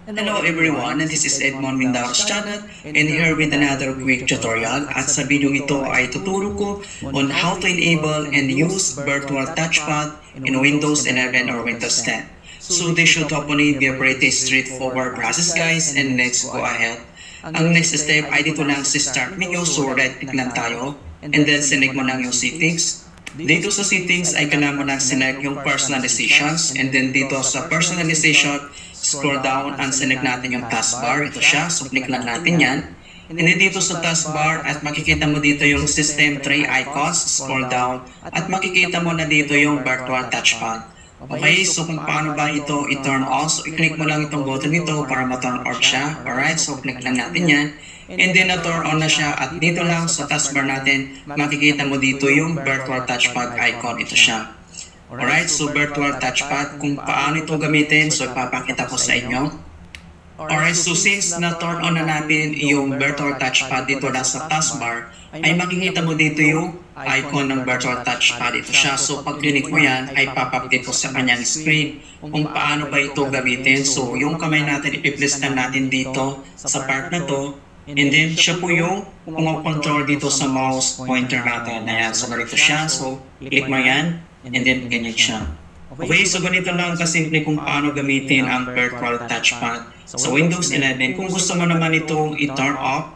Hello everyone, and this is Edmond Mindaros channel and here with another quick tutorial. At sa video ito ay tuturo ko on how to enable and use virtual touchpad in Windows 11 or Windows 10. So this should hopefully be a pretty straightforward process guys, and let's go ahead. Ang next step ay dito lang sa start menu, so right click lang tayo and then select mo lang yung settings. Dito sa settings ay kailangan mo lang select yung personalizations, and then dito sa personalization scroll down and select natin yung taskbar. Ito siya, so click lang natin yan. And then dito sa taskbar at makikita mo dito yung system tray icons, scroll down at makikita mo na dito yung virtual touchpad. Okay, so kung paano ba ito i-turn on, so i-click mo lang itong button nito para ma-turn off siya. Alright, so click lang natin yan. And then na-turn on na siya at dito lang sa taskbar natin makikita mo dito yung virtual touchpad icon. Ito siya. Alright, so virtual touchpad, kung paano ito gamitin, so ipapakita ko sa inyo. Alright, so since na-turn on na natin yung virtual touchpad dito lang sa taskbar, ay makikita mo dito yung icon ng virtual touchpad. Ito siya, so pag click mo yan, ay pop-up dito sa kanyang screen kung paano ba ito gamitin. So yung kamay natin, ipi-place lang natin dito sa part na to. And then siya po yung control dito sa mouse pointer natin. Ayan, so ganito siya, so click mo yan. And then ganyan siya. Okay, so ganito lang kasimple kung paano gamitin ang virtual touchpad sa Windows 11. Kung gusto mo naman itong i-turn off,